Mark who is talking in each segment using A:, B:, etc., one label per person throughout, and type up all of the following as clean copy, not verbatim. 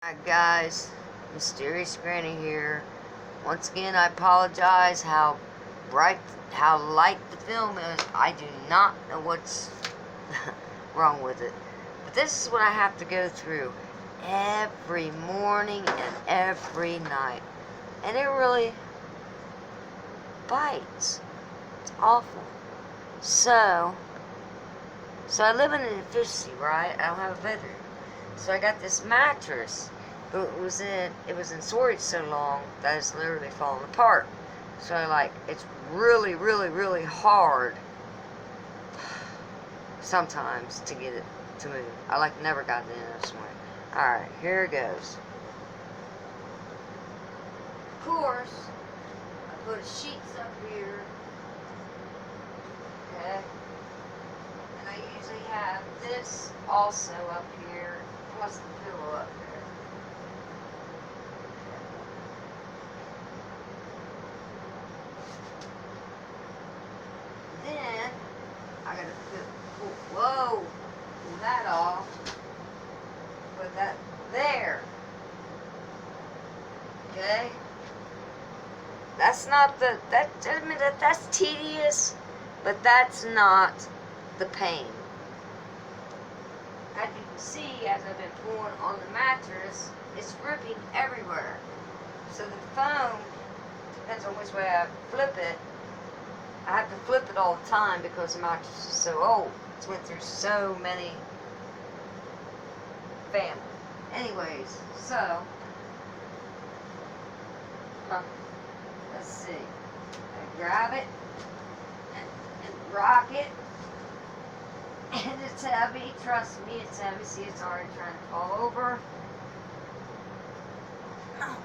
A: Alright guys, Mysterious Granny here. Once again, I apologize how light the film is. I do not know what's wrong with it. But this is what I have to go through every morning and every night. And it really bites. It's awful. So I live in an efficiency, right? I don't have a bedroom. So I got this mattress, but it was in storage so long that it's literally falling apart. So it's really, really, really hard sometimes to get it to move. I never got it in this way. Alright, here it goes. Of course, I put sheets up here. Okay. And I usually have this also up here. Plus the pillow up there. Then I gotta pull that off. Put that there. Okay. That's not that's tedious, but that's not the pain. As you can see, as I've been pulling on the mattress, it's ripping everywhere. So the foam, depends on which way I flip it. I have to flip it all the time because the mattress is so old. It's went through so many families. Anyways, so, let's see. I grab it and rock it. And it's heavy, trust me, it's heavy. See, it's already trying to fall over. Oh,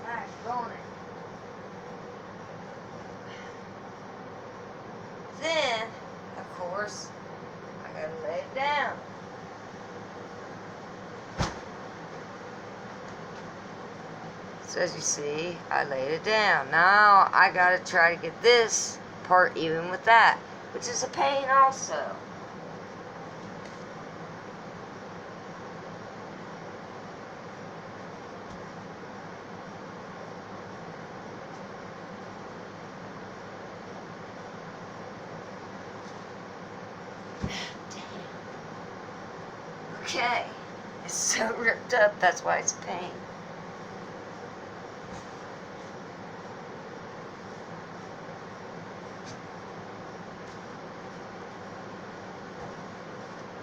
A: back on it. Then, of course, I gotta lay it down. So as you see, I laid it down. Now I gotta try to get this part even with that, which is a pain also. Okay, it's so ripped up, that's why it's a pain.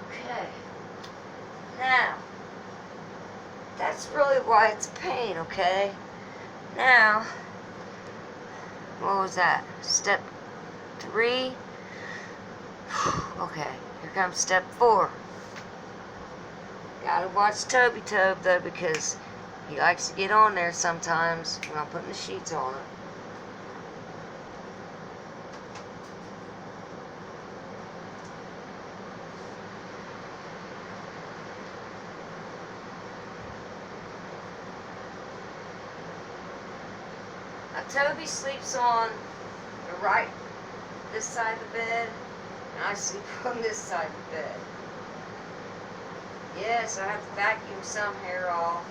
A: Okay, now, that's really why it's a pain, okay? Now, what was that? Step 3? Okay, here comes step 4. Gotta watch Toby though, because he likes to get on there sometimes when I'm putting the sheets on it. Now Toby sleeps on the this side of the bed, and I sleep on this side of the bed. Yes, I have to vacuum some hair off.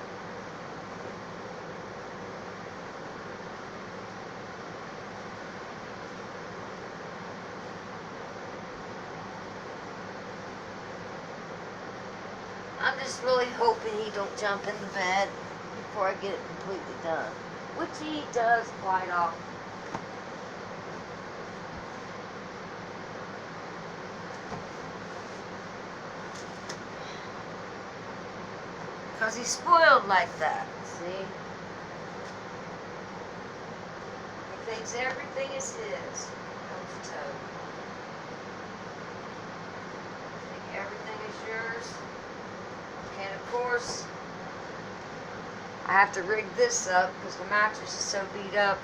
A: I'm just really hoping he don't jump in the bed before I get it completely done, which he does quite often. Because he's spoiled like that, see? He thinks everything is his. Comes to Toby. Think everything is yours. And of course, I have to rig this up because the mattress is so beat up.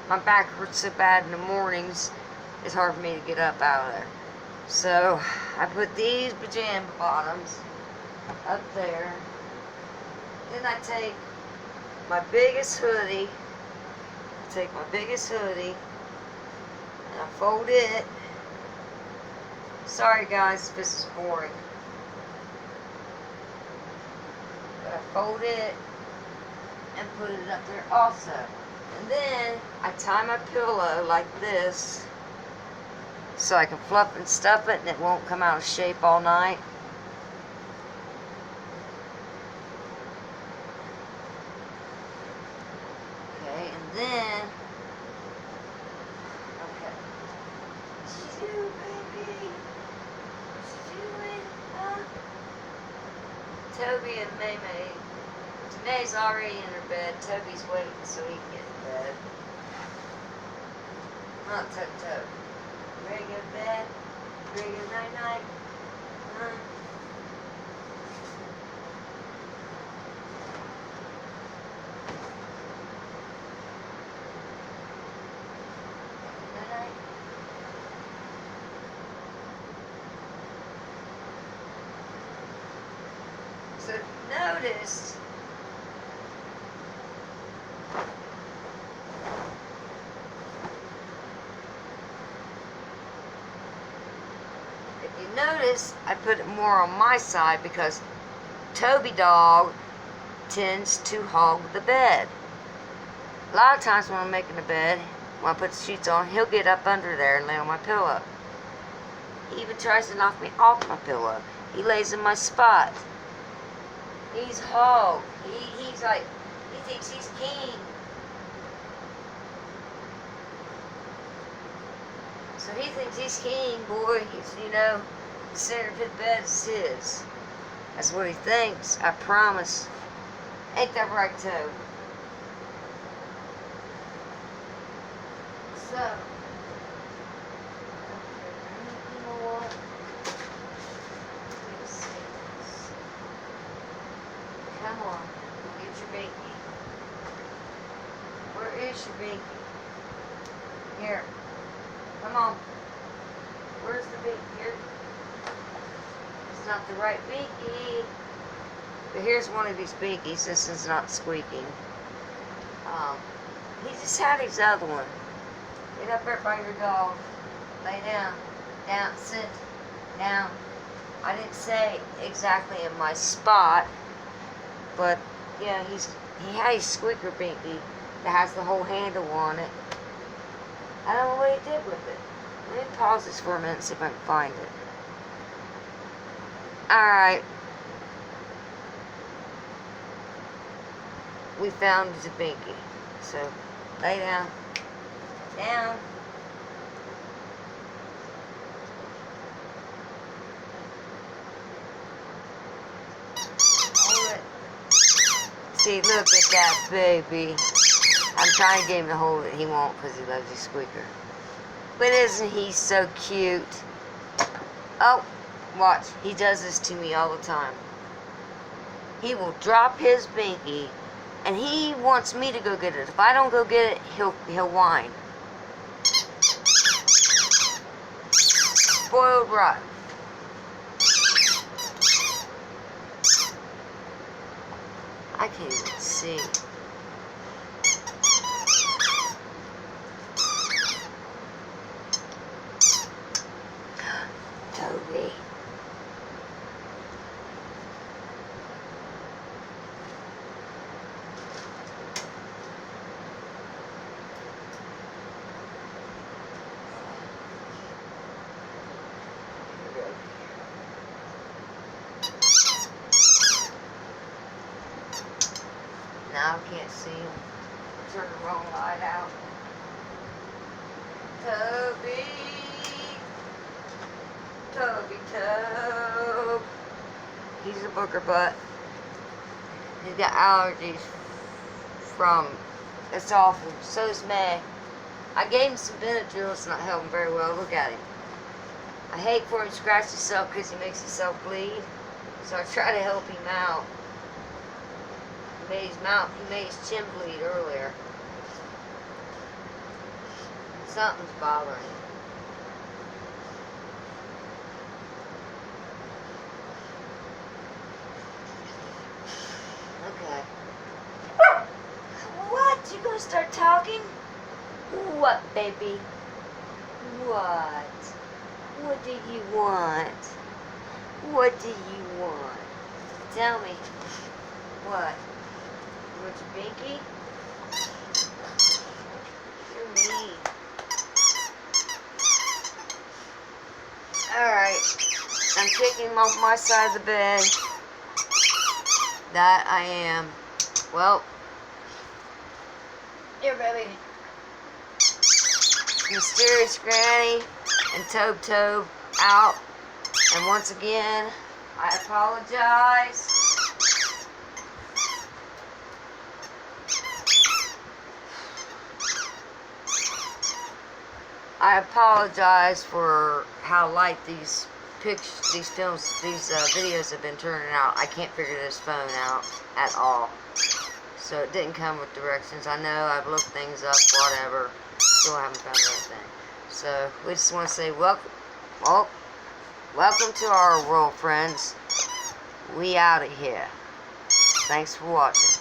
A: My back hurts so bad in the mornings, it's hard for me to get up out of there. So, I put these pajama bottoms up there. Then I take my biggest hoodie, and I fold it. Sorry guys if this is boring. But I fold it and put it up there also. And then I tie my pillow like this so I can fluff and stuff it and it won't come out of shape all night. Okay, and then, okay. What's she doing, baby? What's she doing? Huh? Toby and May. May's already in her bed. Toby's waiting so he can get in bed. Not Toby. Ready to go to bed? Ready to go night-night? Huh? Night-night? So if you noticed, I put it more on my side because Toby dog tends to hog the bed. A lot of times when I'm making the bed, when I put the sheets on, he'll get up under there and lay on my pillow. He even tries to knock me off my pillow. He lays in my spot. He's hogged. He's like, he thinks he's king. So he thinks he's king, boy. He's, you know, the center of his bed is his. That's what he thinks, I promise. Ain't that right, Toby? So, you know what? Let's see this. Come on, get your binky. Where is your binky? Here. Come on. Where's the binky? Here. It's not the right binky. But here's one of these binkies. This is not squeaking. He just had his other one. Get up there by your dog. Lay down. Down. Sit. Down. I didn't say exactly in my spot, but yeah, he had his squeaker binky that has the whole handle on it. I don't know what he did with it. Let me pause this for a minute and see if I can find it. Alright. We found the binky. So, lay down. Down. Hold it. See, look at that baby. I'm trying to get him to hold it. He won't because he loves his squeaker. But isn't he so cute? Oh, watch. He does this to me all the time. He will drop his binky, and he wants me to go get it. If I don't go get it, he'll whine. Spoiled rotten. I can't even see. Toby. Now I can't see him. Turn the wrong light out. Toby. Toby. He's a booger butt. He's got allergies from, it's awful. So is May. I gave him some Benadryl. It's not helping very well. Look at him. I hate for him to scratch himself because he makes himself bleed. So I try to help him out. He made his chin bleed earlier. Something's bothering him. Okay. What? You gonna start talking? What, baby? What? What do you want? What do you want? Tell me. What? You want your binky? You're mean. Alright. I'm kicking him off my side of the bed. That I am. Well. Here, baby. Mysterious Granny and Tobe out. And once again, I apologize. I apologize for how light these pictures, these films, these videos have been turning out. I can't figure this phone out at all. So it didn't come with directions. I know I've looked things up, whatever. Still haven't found anything. So we just want to say welcome to our world, friends. We out of here. Thanks for watching.